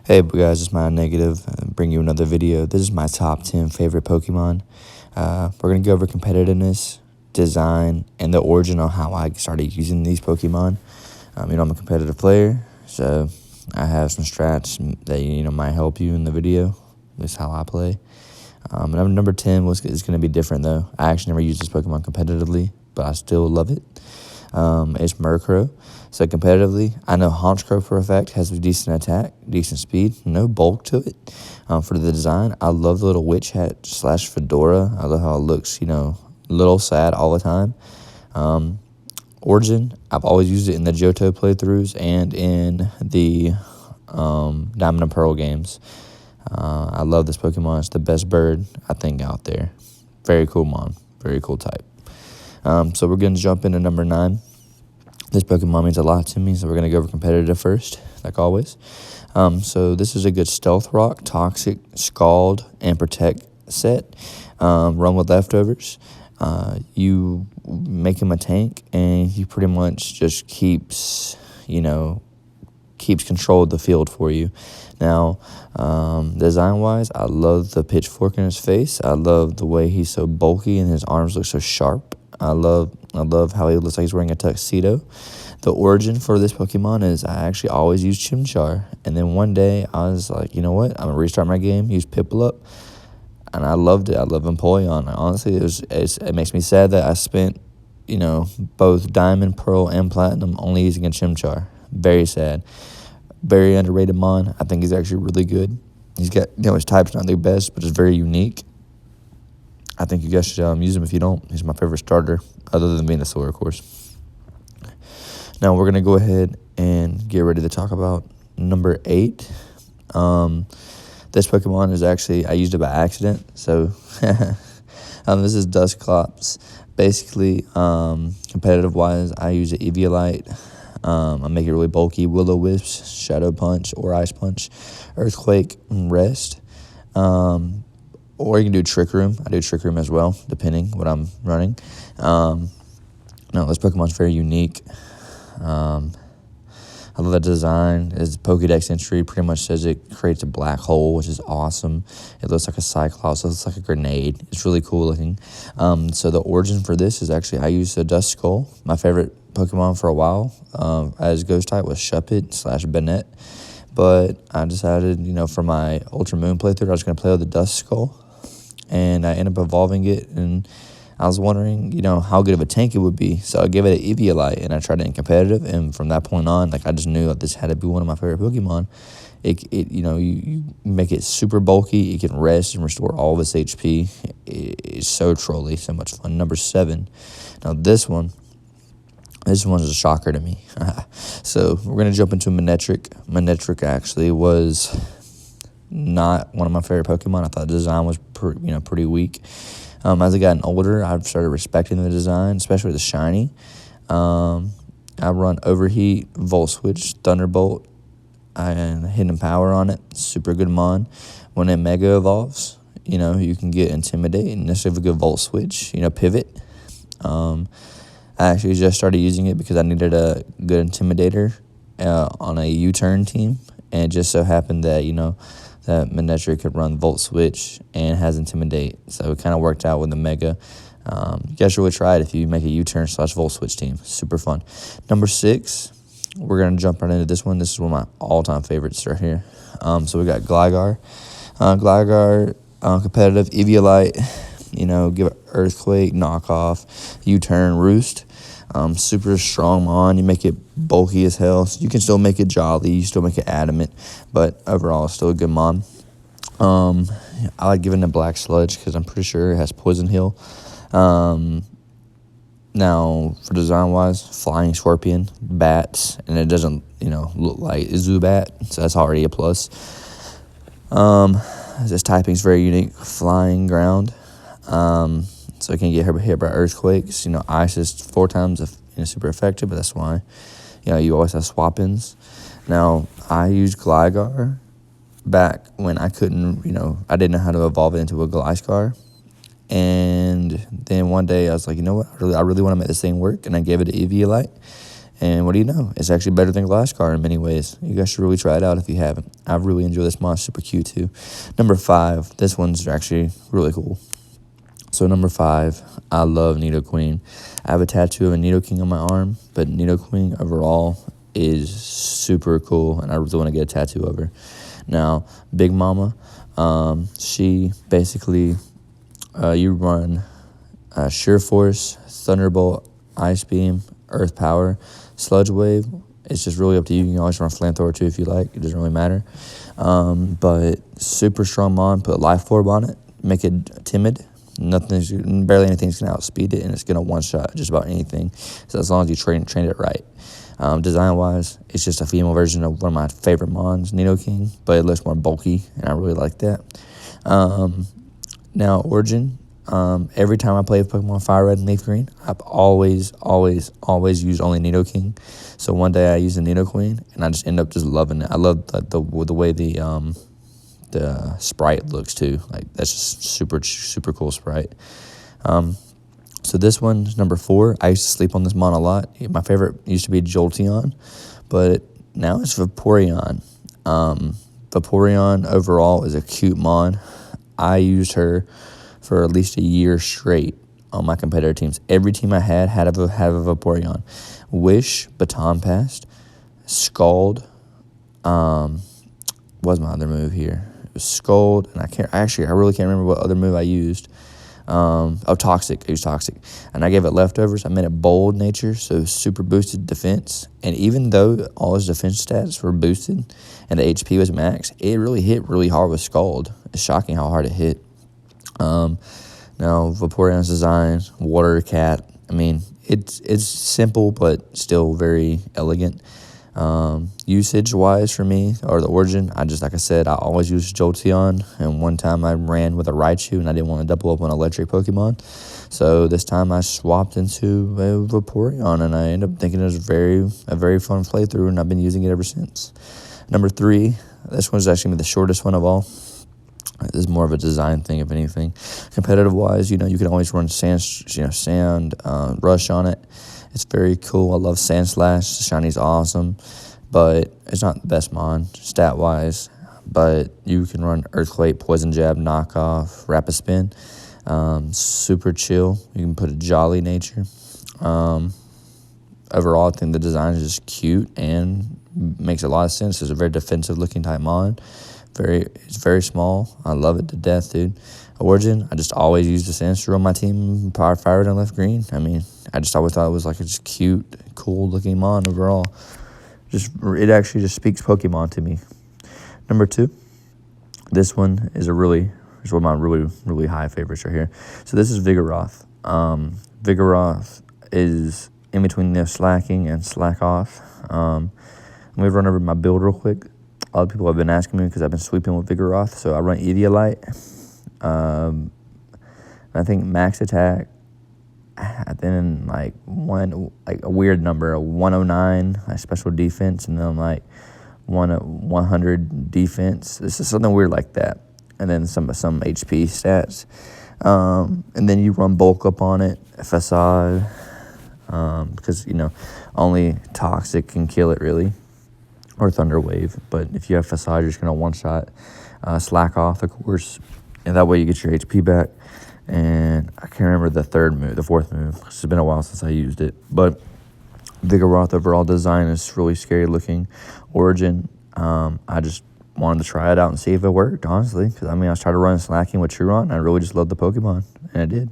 Hey guys, it's my negative. Bring you another video. This is my top 10 favorite Pokemon. We're going to go over competitiveness, design, and the origin on how I started using these Pokemon. I'm a competitive player, so I have some strats that might help you in the video. This is how I play. Number 10 is going to be different though. I actually never used this Pokemon competitively, but I still love it. It's Murkrow. So competitively, I know Honchkrow for a fact has a decent attack, decent speed, no bulk to it. For the design, I love the little witch hat / fedora. I love how it looks, a little sad all the time. Origin, I've always used it in the Johto playthroughs and in the Diamond and Pearl games. I love this Pokemon. It's the best bird, I think, out there. Very cool mon, very cool type. So we're going to jump into number 9. This Pokemon means a lot to me, so we're going to go over competitive first, like always. So this is a good Stealth Rock, Toxic, Scald, and Protect set. Run with leftovers. You make him a tank, and he pretty much just keeps control of the field for you. Now, design-wise, I love the pitchfork in his face. I love the way he's so bulky and his arms look so sharp. I love how he looks like he's wearing a tuxedo. The origin for this Pokemon is I actually always use Chimchar. And then one day I was like, you know what? I'm going to restart my game, use Piplup. And I loved it. I love Empoleon. Honestly, it makes me sad that I spent, both Diamond, Pearl, and Platinum only using a Chimchar. Very sad. Very underrated mon. I think he's actually really good. He's got, his type's not the best, but it's very unique. I think you guys should use him if you don't. He's my favorite starter, other than Venusaur, of course. Now we're going to go ahead and get ready to talk about number 8. This Pokemon is actually, I used it by accident. So this is Dusclops. Basically, competitive-wise, I use an Eviolite. I make it really bulky. Will-O-Wisp, Shadow Punch, or Ice Punch, Earthquake, Rest. Or you can do Trick Room. I do Trick Room as well, depending what I'm running. No, this Pokemon's very unique. I love the design. His Pokédex entry pretty much says it creates a black hole, which is awesome. It looks like a Cyclops. It looks like a grenade. It's really cool looking. So the origin for this is actually I used a Duskull. My favorite Pokemon for a while as Ghost type was Shuppet / Bennett. But I decided, for my Ultra Moon playthrough, I was going to play with the Duskull. And I ended up evolving it, and I was wondering, how good of a tank it would be. So I gave it an Eviolite, and I tried it in competitive, and from that point on, I just knew that this had to be one of my favorite Pokemon. You make it super bulky. It can rest and restore all of its HP. It's so trolly, so much fun. Number 7. Now this one's a shocker to me. So we're going to jump into Manectric. Manectric actually was not one of my favorite Pokemon. I thought the design was pretty weak. As I gotten older, I've started respecting the design, especially the shiny. I run Overheat, Volt Switch, Thunderbolt, and Hidden Power on it. Super good mon. When it Mega Evolves, you can get Intimidate, and this is a good Volt Switch, Pivot. I actually just started using it because I needed a good Intimidator on a U-turn team, and it just so happened that, that Manectric could run Volt Switch and has Intimidate. So it kind of worked out with the Mega. You guys should really try it if you make a U-turn / Volt Switch team. Super fun. Number 6, we're going to jump right into this one. This is one of my all-time favorites right here. So we got Gligar. Gligar, competitive, Eviolite, give it Earthquake, Knockoff, U-turn, Roost. Super strong mon. You make it bulky as hell. So you can still make it jolly. You still make it adamant. But overall, it's still a good mon. I like giving it Black Sludge because I'm pretty sure it has Poison Heal. Now, for design-wise, Flying Scorpion, Bats, and it doesn't, look like Zubat, so that's already a plus. This typing is very unique. Flying Ground. So it can get hit by earthquakes. Ice is 4 times super effective, but that's why you always have swap-ins. Now, I used Gligar back when I couldn't, I didn't know how to evolve it into a Gliscor. And then one day I was like, you know what? I really want to make this thing work, and I gave it an Eviolite. And what do you know? It's actually better than Glasscar in many ways. You guys should really try it out if you haven't. I really enjoy this mod. Super cute too. Number 5. This one's actually really cool. So number 5, I love Nidoqueen. I have a tattoo of a Nidoking on my arm, but Nidoqueen overall is super cool, and I really want to get a tattoo of her. Now, Big Mama, she basically, you run Sheer Force, Thunderbolt, Ice Beam, Earth Power, Sludge Wave. It's just really up to you. You can always run Flamethrower too if you like. It doesn't really matter. But super strong mon. Put Life Orb on it. Make it timid. Barely anything's going to outspeed it, and it's going to one-shot just about anything. So as long as you train it right. Design-wise, it's just a female version of one of my favorite mons, Nidoking, but it looks more bulky, and I really like that. Now, Origin. Every time I play Pokemon Fire Red and Leaf Green, I've always used only Nidoking. So one day I used a Nidoqueen, and I just end up just loving it. I love the way the sprite looks too. Like, that's just super cool sprite. So this one's number 4. I used to sleep on this mon a lot. My favorite used to be Jolteon, but now it's Vaporeon. Vaporeon overall is a cute mon. I used her for at least a year straight on my competitor teams. Every team I had a Vaporeon. Wish, Baton Passed, Scald. What was my other move here? It was Scald, and I really can't remember what other move I used. Toxic. I used Toxic. And I gave it leftovers. I made it bold nature, so super boosted defense. And even though all his defense stats were boosted and the HP was max, it really hit really hard with Scald. It's shocking how hard it hit. Now, Vaporeon's design, Water Cat, I mean, it's simple but still very elegant. Usage-wise for me, or the Origin, like I said, I always use Jolteon, and one time I ran with a Raichu, and I didn't want to double up on electric Pokemon, so this time I swapped into a Vaporeon, and I ended up thinking it was a very fun playthrough, and I've been using it ever since. Number 3, this one's actually the shortest one of all. This is more of a design thing, if anything. Competitive-wise, you can always run Sand Rush on it. It's very cool. I love Sand Slash. The shiny's awesome, but it's not the best mon stat-wise. But you can run Earthquake, Poison Jab, Knockoff, Rapid Spin. Super chill. You can put a Jolly nature. Overall, I think the design is just cute and makes a lot of sense. It's a very defensive-looking type mon. It's very small. I love it to death, dude. Origin, I just always used the Sandshrew on my team, Fire Red and Left Green. I mean, I just always thought it was like a just cute, cool looking mon overall. It actually just speaks Pokemon to me. Number 2, this one is one of my really high favorites right here. So this is Vigoroth. Vigoroth is in between the Slacking and Slack Off. I'm going to run over my build real quick. A lot of people have been asking me because I've been sweeping with Vigoroth. So I run Eviolite. I think max attack, then a weird number, a 109, special defense, and then 100 defense. This is something weird like that. And then some HP stats. And then you run bulk up on it, Facade, because only Toxic can kill it really. Or Thunder Wave, but if you have Facade, you're just going to one-shot Slack Off, of course, and that way you get your HP back. And I can't remember the fourth move. It's been a while since I used it, but Vigoroth overall design is really scary looking. Origin, I just wanted to try it out and see if it worked, honestly, because I was trying to run Slacking with Truron, and I really just loved the Pokemon, and it did.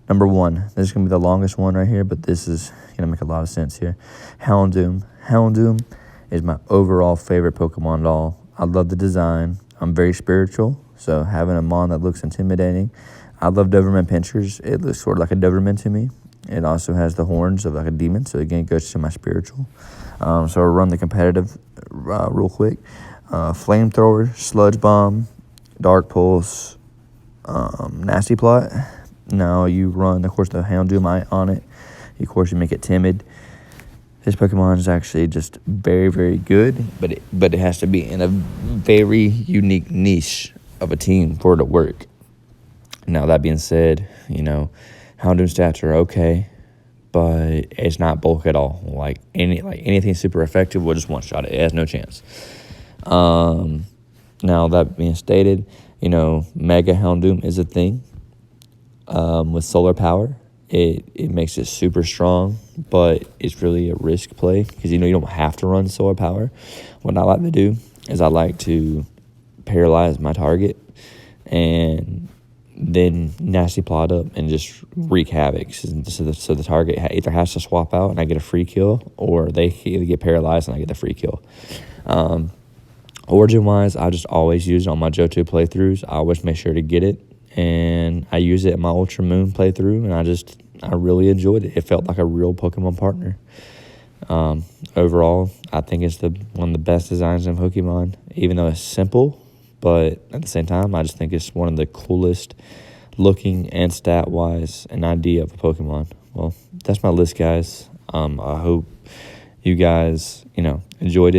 Number 1, this is going to be the longest one right here, but this is going to make a lot of sense here. Houndoom. Houndoom is my overall favorite Pokemon doll. I love the design. I'm very spiritual, so having a mon that looks intimidating. I love Doberman Pinschers. It looks sort of like a Doberman to me. It also has the horns of like a demon, so again, it goes to my spiritual. So I'll run the competitive real quick. Flamethrower, Sludge Bomb, Dark Pulse, Nasty Plot. Now you run, of course, the Houndoom on it. Of course, you make it timid. This Pokemon is actually just very, very good, but it has to be in a very unique niche of a team for it to work. Now, that being said, Houndoom stats are okay, but it's not bulk at all. Like anything super effective will just one-shot it. It has no chance. Now, that being stated, Mega Houndoom is a thing. With solar power, it makes it super strong, but it's really a risk play because you don't have to run solar power. What I like to do is I like to paralyze my target and then nasty plot up and just wreak havoc. So the target either has to swap out and I get a free kill, or they either get paralyzed and I get the free kill. Origin-wise, I just always use it on my Johto playthroughs. I always make sure to get it, and I use it in my Ultra Moon playthrough, and I really enjoyed it. It felt like a real Pokemon partner. Overall, I think it's one of the best designs in Pokemon, even though it's simple, but at the same time, I just think it's one of the coolest looking and stat-wise an idea of a Pokemon. Well, that's my list, guys. I hope you guys, enjoyed it.